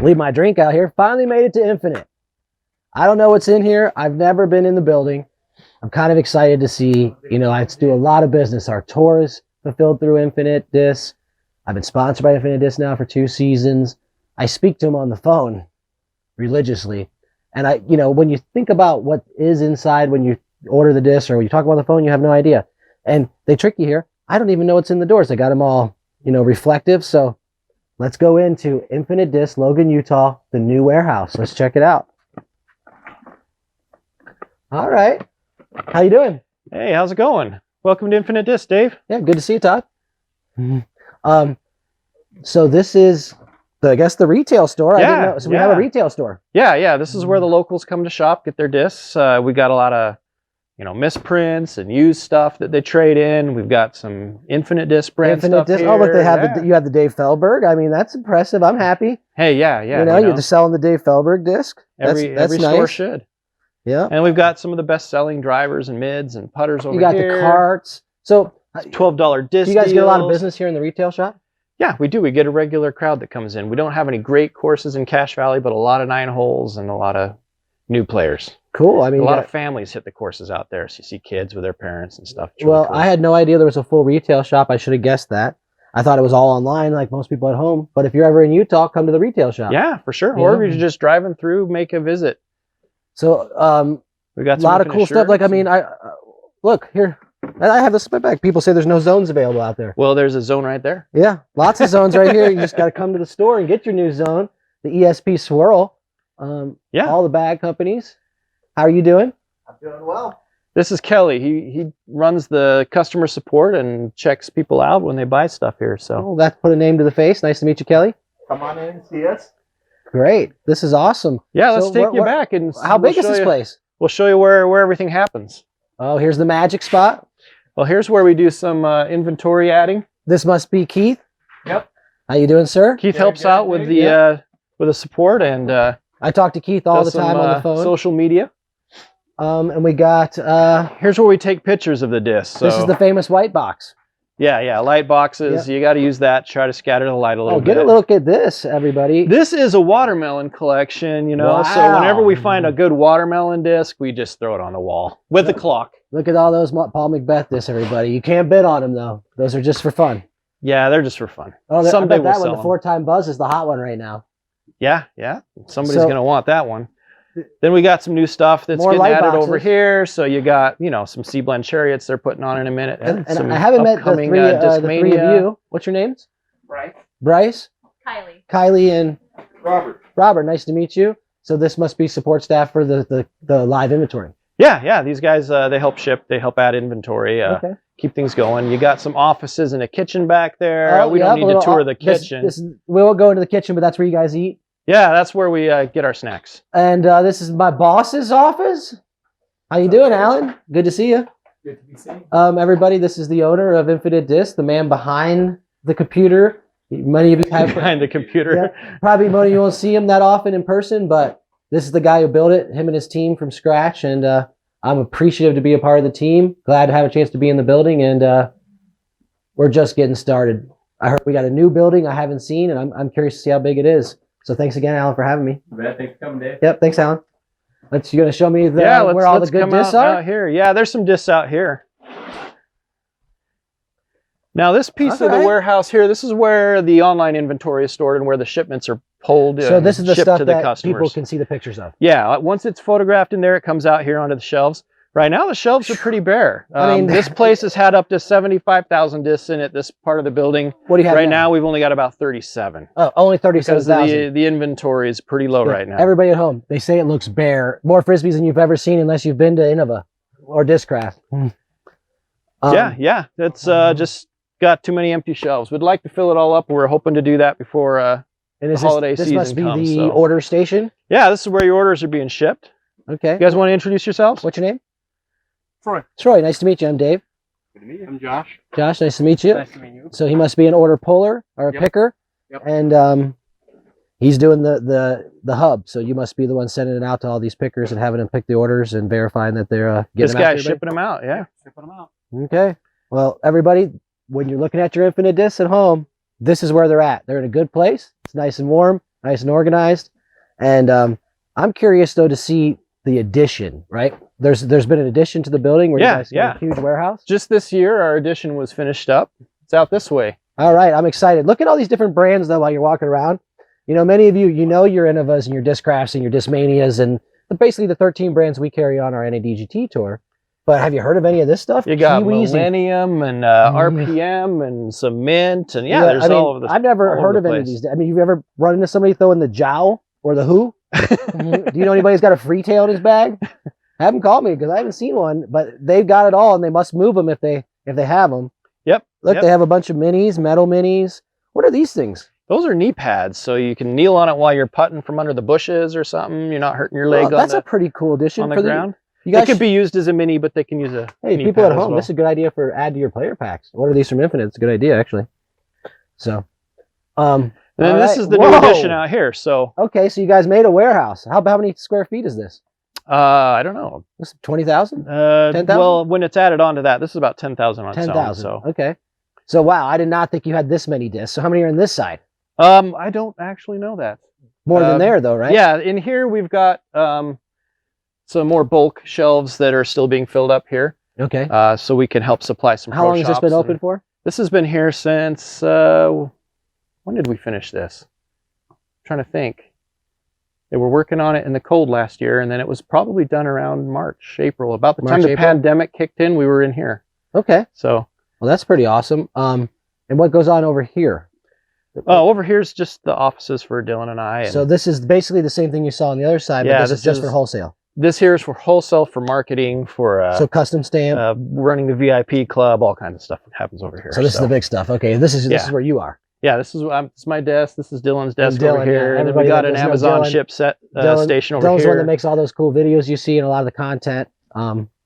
Leave my drink out here. Finally made it to Infinite. I don't know what's in here. I've never been in the building. I'm kind of excited to see, I do a lot of business. Our tour is fulfilled through Infinite Disc. I've been sponsored by Infinite Disc now for 2 seasons. I speak to them on the phone religiously. And when you think about what is inside when you order the disc or when you talk about the phone, you have no idea. And they trick you here. I don't even know what's in the doors. They got them all, reflective. So let's go into Infinite Disc, Logan, Utah, the new warehouse. Let's check it out. All right. How you doing? Hey, how's it going? Welcome to Infinite Disc, Dave. Yeah, good to see you, Todd. So this is, I guess, the retail store. I didn't know. So we have a retail store. Yeah. This is where the locals come to shop, get their discs. We got a lot of, misprints and used stuff that they trade in. We've got some Infinite Disc brand stuff here. Oh, look, they have you have the Dave Feldberg. I mean, that's impressive. I'm happy. Hey, yeah. You're just selling the Dave Feldberg disc. Every nice. store should. Yeah. And we've got some of the best-selling drivers and mids and putters over here. You got the carts. So $12 disc. Do you guys get a lot of business here in the retail shop? Yeah, we do. We get a regular crowd that comes in. We don't have any great courses in Cache Valley, but a lot of 9 holes and a lot of new players. Cool. I mean, a lot of families hit the courses out there. So you see kids with their parents and stuff. Well, cool. I had no idea there was a full retail shop. I should have guessed that. I thought it was all online like most people at home. But if you're ever in Utah, come to the retail shop. Yeah, for sure. Yeah. Or if you're just driving through, make a visit. So we got a lot of cool stuff. Like, I mean, look here. I have this in my bag. People say there's no zones available out there. Well, there's a zone right there. Yeah, lots of zones right here. You just got to come to the store and get your new zone. The ESP Swirl. All the bag companies. How are you doing? I'm doing well. This is Kelly. He runs the customer support and checks people out when they buy stuff here. So that's put a name to the face. Nice to meet you, Kelly. Come on in and see us. Great. This is awesome. Yeah, let's take you back and how big is this place? We'll show you where everything happens. Oh, here's the magic spot. Well, here's where we do some inventory adding. This must be Keith. Yep. How you doing, sir? Keith helps out with the support, and I talk to Keith all the time on the phone. Social media. And we got here's where we take pictures of the disc. So. This is the famous white box. Yeah, light boxes. Yep. You got to use that. Try to scatter the light a little bit. Get a look at this, everybody. This is a watermelon collection, Wow. So whenever we find a good watermelon disc, we just throw it on the wall with the clock. Look at all those Paul Macbeth discs, everybody. You can't bid on them, though. Those are just for fun. Yeah, they're just for fun. Oh, someday I bet that we'll one, the 4-time buzz, is the hot one right now. Yeah. Somebody's going to want that one. Then we got some new stuff that's getting added over here. So you got, some C-blend chariots they're putting on in a minute. And I haven't met the three of you. What's your names? Bryce? Kylie and Robert, nice to meet you. So this must be support staff for the live inventory. Yeah. These guys, they help ship. They help add inventory. Keep things going. You got some offices and a kitchen back there. We don't need to tour the kitchen. We won't go into the kitchen, but that's where you guys eat. Yeah, that's where we get our snacks. And this is my boss's office. How you doing, Alan? Good to see you. Good to be seen. Everybody, this is the owner of Infinite Disc, the man behind the computer. Many of you have behind the computer. Yeah, probably many of you won't see him that often in person, but this is the guy who built it, him and his team from scratch. And I'm appreciative to be a part of the team. Glad to have a chance to be in the building, and we're just getting started. I heard we got a new building I haven't seen, and I'm curious to see how big it is. So thanks again, Alan, for having me. Thanks for coming, Dave. Yep, thanks, Alan. You're going to show me where all the good discs are? Out here. Yeah, there's some discs out here. Now, this piece of the warehouse here, this is where the online inventory is stored and where the shipments are pulled. So this is the stuff to the that customers. People can see the pictures of. Yeah, once it's photographed in there, it comes out here onto the shelves. Right now, the shelves are pretty bare. I mean, this place has had up to 75,000 discs in it, this part of the building. What do you have right now? We've only got about 37. Oh, only 37,000. Because the inventory is pretty low right now. Everybody at home, they say it looks bare. More Frisbees than you've ever seen unless you've been to Innova or Discraft. Yeah. It's just got too many empty shelves. We'd like to fill it all up. We're hoping to do that before the holiday season comes. This must be the order station? Yeah, this is where your orders are being shipped. Okay. You guys want to introduce yourselves? What's your name? Troy, nice to meet you. I'm Dave. Good to meet you. I'm Josh. Josh, nice to meet you. Nice to meet you. So he must be an order puller or a picker. Yep. And he's doing the hub. So you must be the one sending it out to all these pickers and having them pick the orders and verifying that they're getting them out. This guy's shipping them out, yeah. Shipping them out. Okay. Well, everybody, when you're looking at your Infinite Discs at home, this is where they're at. They're in a good place. It's nice and warm. nice and organized. And I'm curious though to see the addition. Right? There's been an addition to the building where you guys got a huge warehouse. Just this year, our addition was finished up. It's out this way. All right, I'm excited. Look at all these different brands though while you're walking around. You know, many of you, you know your Innovas and your Discrafts and your Discmanias and basically the 13 brands we carry on our NADGT tour. But have you heard of any of this stuff? You got Kiwis Millennium and RPM and some Mint and there's all of this. I've never heard of any of these. I mean, you've ever run into somebody throwing the Jow or the Who? Do you know anybody who's got a free tail in his bag? Have them call me because I haven't seen one, but they've got it all and they must move them if they have them. Yep. Look, they have a bunch of minis, metal minis. What are these things? Those are knee pads, so you can kneel on it while you're putting from under the bushes or something. You're not hurting your leg That's a pretty cool addition on the for ground. You guys it could be used as a mini, but they can use a hey, knee people pad at home, as well. this is a good idea for add to your player packs. Order these from Infinite. It's a good idea, actually. So, and then this is the new addition out here. So okay, so you guys made a warehouse. How many square feet is this? I don't know. This 20,000? 10,000? Well, when it's added onto that, this is about 10,000 on its own. 10,000. So okay. So wow, I did not think you had this many discs. So how many are on this side? I don't actually know that. More than there, though, right? Yeah, in here we've got some more bulk shelves that are still being filled up here. Okay. So we can help supply some. How long has this been open for? This has been here since when did we finish this? I'm trying to think. They were working on it in the cold last year, and then it was probably done around March, April. About the time the pandemic kicked in, we were in here. Okay. So. Well, that's pretty awesome. And what goes on over here? Oh, over here's just the offices for Dylan and I. And so this is basically the same thing you saw on the other side, but this is just for wholesale. This here is for wholesale, for marketing, for so custom stamp, running the VIP club, all kinds of stuff happens over here. So this is the big stuff. Okay, this is where you are. Yeah, this is my desk. This is Dylan's desk over here, and then we got an Amazon ship set station over here. Dylan's the one that makes all those cool videos you see and a lot of the content.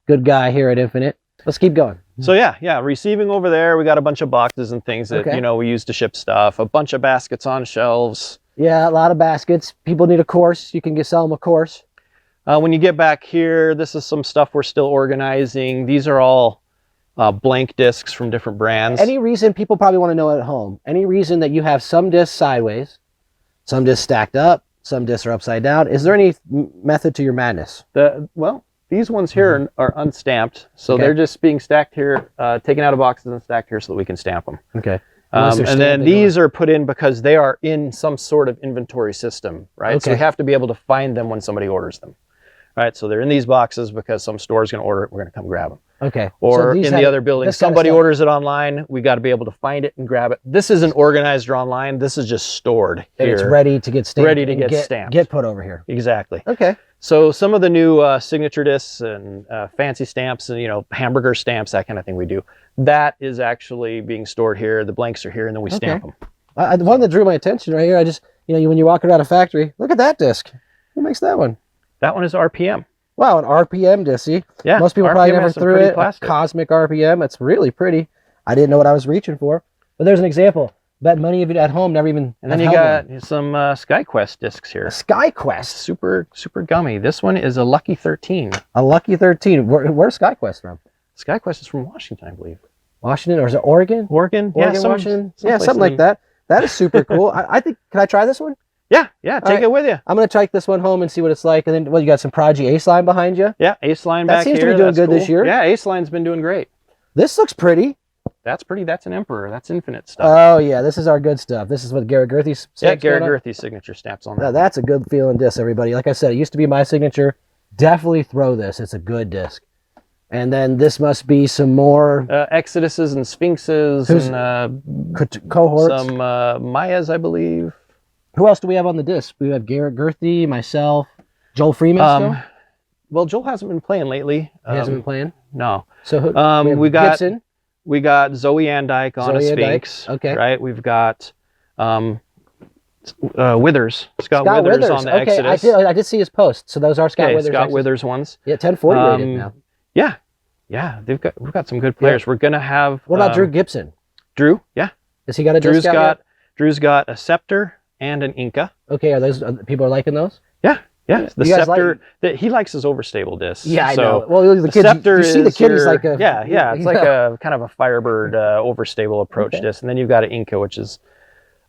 Good guy here at Infinite. Let's keep going. So yeah, receiving over there, we got a bunch of boxes and things that we use to ship stuff. A bunch of baskets on shelves. Yeah, a lot of baskets. People need a course. You can sell them a course. When you get back here, this is some stuff we're still organizing. These are all blank discs from different brands. Any reason people probably want to know at home? Any reason that you have some discs sideways, some discs stacked up, some discs are upside down? Is there any method to your madness? Well. These ones here are unstamped, so they're just being stacked here, taken out of boxes and stacked here so that we can stamp them. Okay. And then these are put in because they are in some sort of inventory system, right? Okay. So we have to be able to find them when somebody orders them, right? So they're in these boxes because some store is going to order it, we're going to come grab them. Okay. Or in the other building, somebody orders it online, we got to be able to find it and grab it. This isn't organized or online, this is just stored here. It's ready to get stamped. Ready to get stamped. Get put over here. Exactly. Okay. So some of the new signature discs and fancy stamps and hamburger stamps, that kind of thing we do, that is actually being stored here. The blanks are here, and then we stamp them. The one that drew my attention right here, I just when you walk around a factory, look at that disc. Who makes that one? That one is RPM. Wow, an RPM disc. See? Yeah. Most people probably never threw it. Cosmic RPM. It's really pretty. I didn't know what I was reaching for, but there's an example. Bet many of you at home never even. And then you got some SkyQuest discs here. SkyQuest, super gummy. This one is a Lucky 13. A Lucky 13. Where's SkyQuest from? SkyQuest is from Washington, I believe. Washington, or is it Oregon? Oregon, Washington. Yeah, something like that. That is super cool. I think. Can I try this one? Yeah. Take it with you. I'm gonna take this one home and see what it's like. And then, you got some Prodigy Ace Line behind you? Yeah, Ace Line back here. That seems to be doing good this year. Yeah, Ace Line's been doing great. This looks pretty. That's pretty. That's an Emperor. That's Infinite stuff. Oh yeah, this is our good stuff. This is what Garrett Gerthy's. Yeah, Garrett Gerthy's signature stamps on that. That's a good feeling disc, everybody. Like I said, it used to be my signature. Definitely throw this. It's a good disc. And then this must be some more Exoduses and Sphinxes and cohorts. Some Mayas, I believe. Who else do we have on the disc? We have Garrett Gerthy, myself, Joel Freeman still? Well, Joel hasn't been playing lately. He hasn't been playing? No. So we got Gibson. We got Zoe Andike on a Sphinx. Okay. Right? We've got Withers. Scott Withers on the Exodus. I did see his post. So those are Scott Withers. Scott Withers ones. Yeah, 1040 rated now. Yeah. We've got some good players. Yeah. We're gonna have. What about Drew Gibson? Drew, yeah. Has he got a disc out yet? Drew's got a Scepter and an Inca. Okay, are those people are liking those? Yeah. The Scepter that he likes his overstable discs. Yeah, I know. Well, the kids, Scepter you see the kid, he's like a it's like a kind of a Firebird overstable approach disc, and then you've got an Inca, which is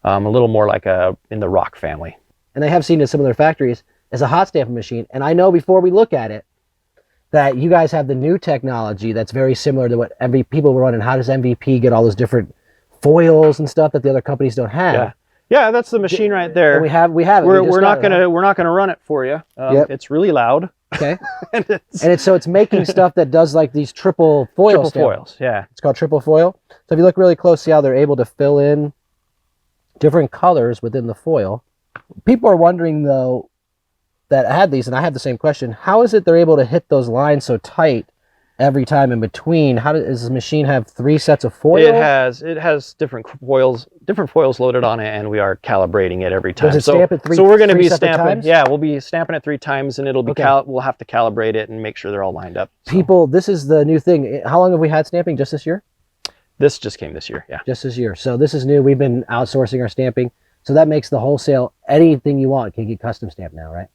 a little more like in the rock family. and I have seen it in some of their factories, is a hot stamping machine. And I know before we look at it that you guys have the new technology that's very similar to what people were running. How does MVP get all those different foils and stuff that the other companies don't have? Yeah. Yeah, that's the machine right there. And we have it. We're not gonna run it for you. Yep. It's really loud. Okay. and it's making stuff that does like these triple foils. Triple foils, yeah. It's called triple foil. So if you look really close, see how they're able to fill in different colors within the foil. People are wondering though, that had these, and I had the same question. How is it they're able to hit those lines so tight every time in between? How does this machine have 3 sets of foil? It has different foils loaded on it, and we are calibrating it every time. Does it stamp it so we're going to be separate stamping. times? Yeah, we'll be stamping it 3 times, and it'll be Okay. we'll have to calibrate it and make sure they're all lined up. So. People, this is the new thing. How long have we had stamping? Just this year? This just came this year. Yeah. Just this year. So this is new. We've been outsourcing our stamping. So that makes the wholesale, anything you want can get custom stamped now, right?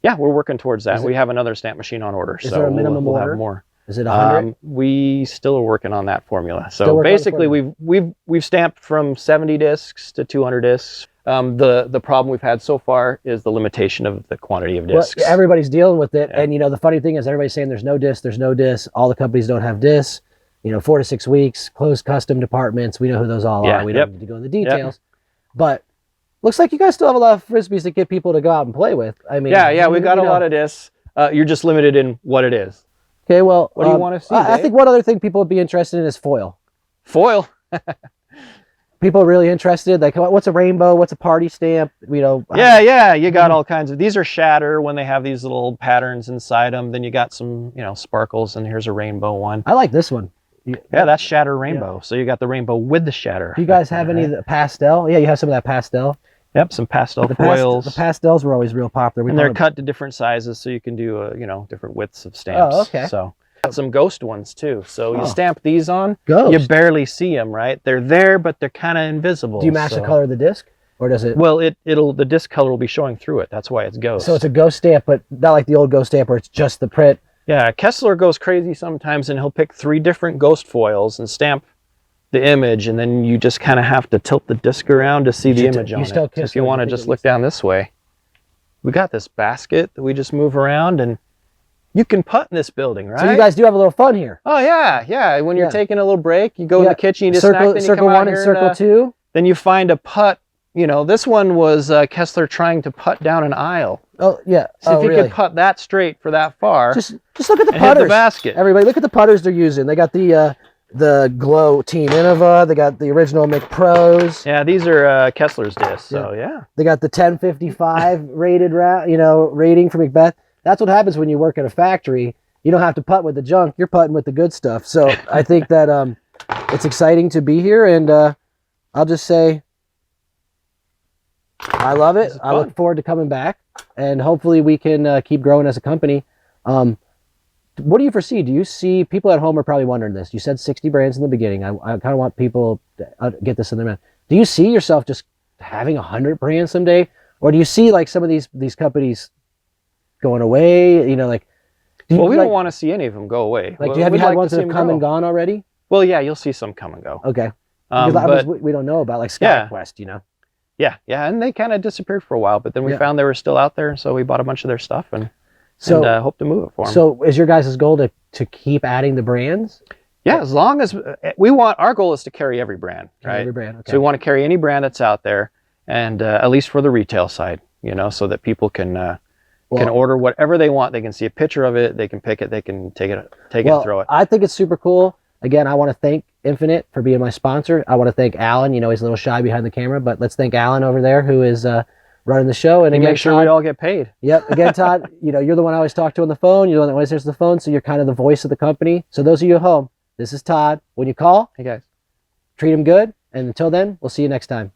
Yeah, we're working towards that. We have another stamp machine on order. Is there a minimum we'll order? have more. Is it 100? We still are working on that formula. Still So working on the basically, formula. we've stamped from 70 discs to 200 discs. The problem we've had so far is the limitation of the quantity of discs. Well, everybody's dealing with it. Yeah. And, the funny thing is everybody's saying there's no discs. All the companies don't have discs. 4 to 6 weeks, closed custom departments. We know who those all Yeah, are. We yep. don't need to go into details. But looks like you guys still have a lot of Frisbees to get people to go out and play with. I mean, yeah, we've got a lot of discs. You're just limited in what it is. Okay, well, What do you want to see, I Dave? think one other thing people would be interested in is foil. Foil. People are really interested. Like, what's a rainbow? What's a party stamp? Yeah, you got all kinds of. These are shatter when they have these little patterns inside them. Then you got some, sparkles, and here's a rainbow one. I like this one. Yeah, that's shatter rainbow. So you got the rainbow with the shatter. Do you guys have any of the pastel? Yeah, you have some of that pastel. Yep, some pastel The foils. pastels were always real popular. And they're cut to different sizes, so you can do, different widths of stamps. Oh, okay. So got some ghost ones too. So Oh. you stamp these on, Ghost. you barely see them, right? They're there, but they're kind of invisible. Do you match the color of the disc, or does it? Well, the disc color will be showing through it. That's why it's ghost. So it's a ghost stamp, but not like the old ghost stamp where it's just the print. Yeah, Kessler goes crazy sometimes, and he'll pick 3 different ghost foils and stamp the image, and then you just kind of have to tilt the disc around to see the image on it. So if you want to just look down this way, we got this basket that we just move around, and you can putt in this building, right? So you guys do have a little fun here. Oh yeah. When you're taking a little break, you go in the kitchen, you just circle, snack, then you circle come out one and here circle two. Then you find a putt. This one was Kessler trying to putt down an aisle. Oh yeah. See if he could putt that straight for that far. Just look at the and putters. hit the basket. Everybody, look at the putters they're using. They got the Glow Team Innova. They got the original McPros. Yeah, these are Kessler's discs. So yeah. They got the 1055 rated rating for Macbeth. That's what happens when you work at a factory. You don't have to putt with the junk. You're putting with the good stuff. So I think that it's exciting to be here, and I'll just say I love it. I look forward to coming back, and hopefully we can keep growing as a company. What do you foresee? Do you see people at home are probably wondering this? You said 60 brands in the beginning. I kind of want people to get this in their mind. Do you see yourself just having 100 brands someday, or do you see like some of these companies going away? We don't want to see any of them go away. Like, have you had ones that have come and gone already? Well, yeah, you'll see some come and go. Okay. But we don't know about, like SkyQuest, Yeah, and they kind of disappeared for a while, but then we found they were still out there, so we bought a bunch of their stuff and hope to move it for them. So is your guys' goal to keep adding the brands? Yeah, as long as our goal is to carry every brand, right? Every brand, okay. So we want to carry any brand that's out there, and at least for the retail side, so that people can order whatever they want. They can see a picture of it, they can pick it, they can take it and throw it. I think it's super cool. Again, I want to thank Infinite for being my sponsor. I want to thank Alan. He's a little shy behind the camera, but let's thank Alan over there who is running the show. And again, make sure Todd, we all get paid. Yep. Again, Todd, you're the one I always talk to on the phone. You're the one that always answers the phone, so you're kind of the voice of the company. So those of you at home, this is Todd. When you call, hey guys, treat him good. And until then, we'll see you next time.